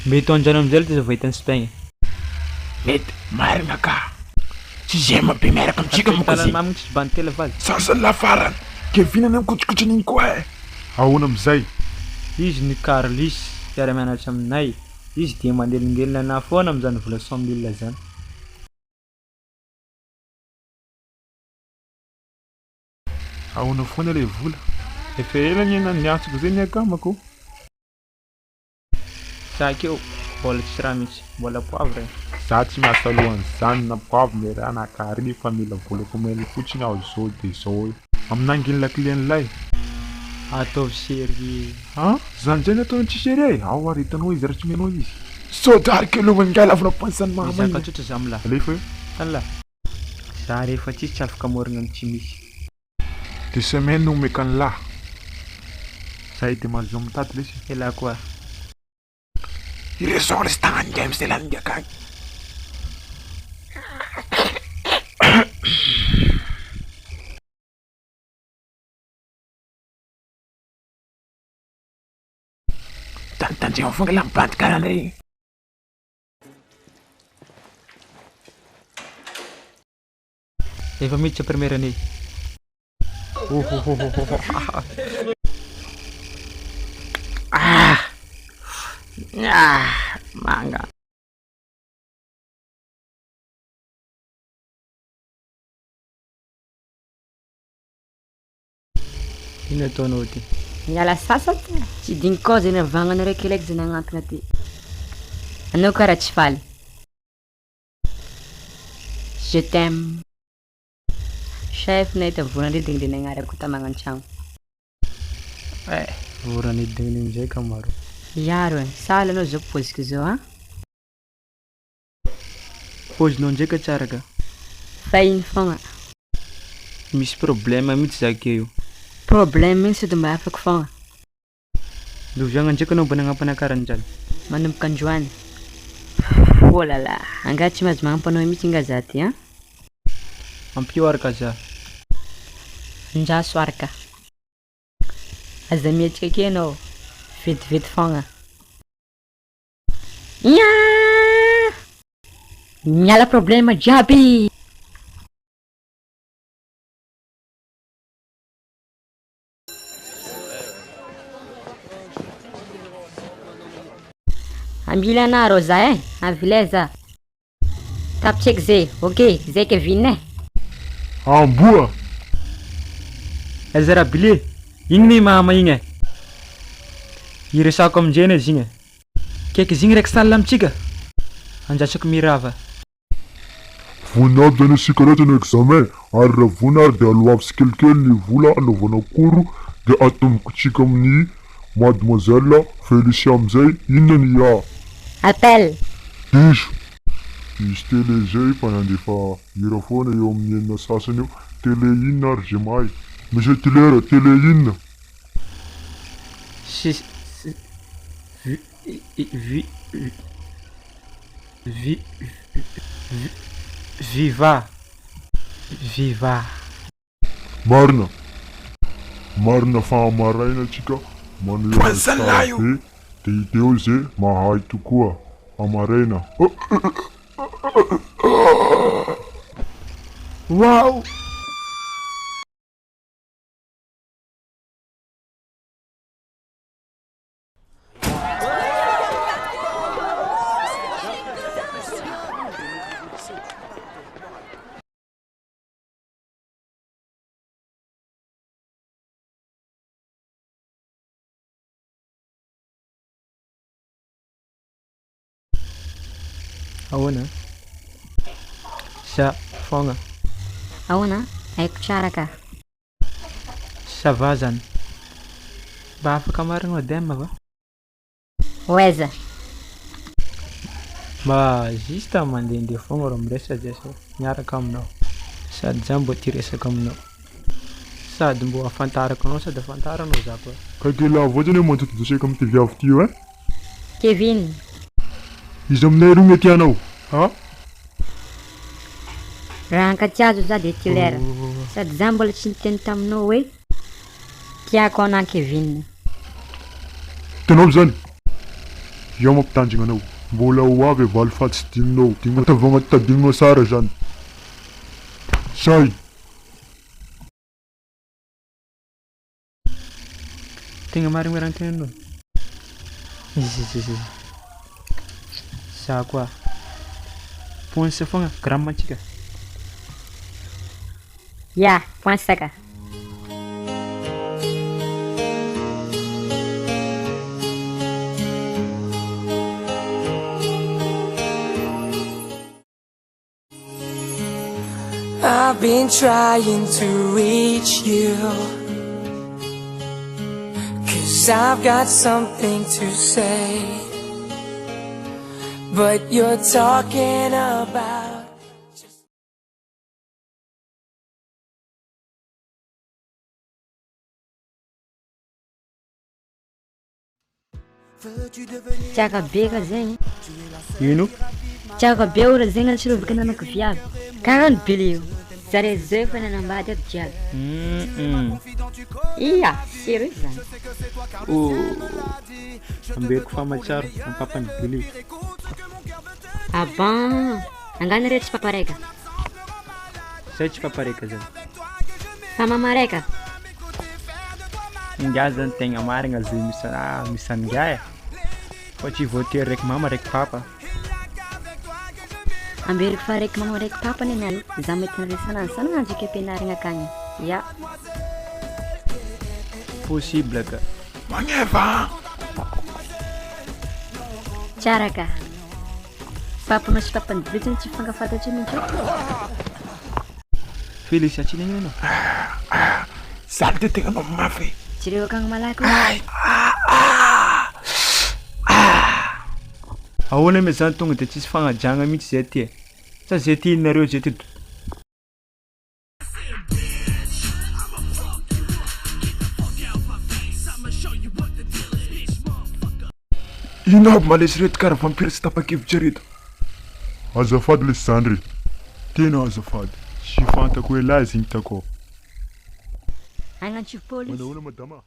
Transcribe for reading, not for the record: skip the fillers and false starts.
Mety anjano am'zay ty zao vahitany Spain. Mety marina ka. Tsy zay be miaraka amitsika moko Talany zy. mamigny tsisy bantela vazy. Sasany lafarany. Kevin any mikotrikotrany koa e. Ahoana amizay? Izy ny Carlis mpiara-mianatra aminay. Izy de mandelingelina ana foana am'zany vola 100 000 zany. Ahoana foana le vola? Efa ela ny antsoko zay ny akamako. Sakeo mbola tsy raha mihitsy, mbola poivre. Za tsy miasa alohan'izany na poivre raha na carry fa mila vola komely fotsiny aho zao de zao. Amin'anginy lakile an'lay. Ataovy serie. Ha? Zany zay nataony tsy serie? Ao aritanao izy raha tsy menao izy. Sodary ke lovany ngai lavana pansany Zaka mamay. tsotra za amla. Alefa io. Alla. Za rehefa tsisy tsy afaka morigna ny tsy misy. De semaine no meka an'lahy. Za de mahazo mitady lesy. Ela koa. Iresao lesy tagnany ngai miselany ngai akagny. Tandremo fonga la mibanty karahan'regny. Efa miditra première année. Manga. Ino ataonao ty? Miala sasatra. Tsy digny koa zay navagnana raiky ilaiky zay nagnantona ty. Anao karaha tsy faly. Je t'aime. Chef nahita vorana redigny le nagnarako tamagnany tragno. Vorana idigny amizay ka maro. Iaro e, sahala anao zao poziko zao ha? Pozinao ndraika tsara ka. Fa ino fogna? Misy problème mihitsy zake io. Problème ino sody mba afaka fogna. Loviagna ndraika anao mba nagnampanakarany. Manomboka androany. Oh là là, anga tsy mahazo magnampanao mihitsy nga za ty ha? Ampioaraka za. Ndraso araka. Aza mietrika ke anao. Vetivety fogna. Miala problème jiaby. Ambila ana rô za e, avilay za. Tapitreky zay, ok, zay Kevin e. Amboa. Ezara bile. Igny ne mama igny e. Iresako aminjay izy igny. Kaiky izy igny raiky sanala amitsika. Andratsako mirava. Vonavy zany asika rehetra ny examen ary raha vonary de aloavy tsikelikely ny vola anaovana koro de atomboko tsika amin'ny mademoiselle Félicia amizay inona ny a? Appel. Diso. Izy télé zay fa nandefa hira foana eo amin'ny enina sasany eo. Télé inona ary zay mahay? Monsieur Tillera, télé inona? Viva. Marina. Marina fahamaraina atsika maneho Zalaio. de hita eo zay mahay tokoa amaraina. Wow. Ahoana? Sa fogna. Ahoana? Haiko tsara ka. Ça va zany. Mba afaka marina dema va? Oeza. Mba juste mandehandeha fogna rô miresadresa miaraka aminao. Sady za mbo tia resaka aminao. Sady mbo afantarako anao sady afantaranao za koa. Ka kely avoatany mantoto doseka amin'ny TV avy ty io e? Kevin. Izy aminay roa mety anao. Ha? Raha ankatiazo za de Tillera. Sady za mbola tsy niteny taminao hoe tiako anao Kevin. Tenao zany? Ia mampitanjina anao. Mbola ho avy valo faty sy dininao. Digno tavagna tadinao sara zany. Say! Tegna marigny raha an-tegnanao. Izy. Za koa. Ponsa fogna, grama antsika. Ya, poansaka. I've been trying to reach you, 'cause I've got something to say, but you're talking about Tiaka be ka zegny. Ino? Tiaka be ora zegny atsirovaka nanako viavy. Karano be leo. Zare zay fa nanambady ato jiaby. Iya, sérieux zany. Ambeko famatsaro am papany Billy. Aban, angana reto tsy papareka. Zay tsy papareka zany. Fa mamareka. Inga zany tegna marigna zay misy an'inga. Fa tsy voatery raiky mama raiky papa. Amberiko fa raiky mama raiky papa nenay. Za mety naresana sanandro ke ampianarigna akagny. Ya. Possible ka. Magneva! Tsara ka. Papanao sy papany Billy tsy fankafantatry mihitsy. Felicia tsy nenano. Zaly de tegna mafy. Tsireo akagny malaky. Ahoana me zany tonga de tsisy fagnajagna mihitsy zay ty. Sa zay ty nareo zay ty. Ino aby malesy reto karaha vampira sy tapa-kevitra reto. Azafady le Sandry. Tena azafady. Tsy fantako hoe lahy zigny takao. Agnatsy police. Manahona madama.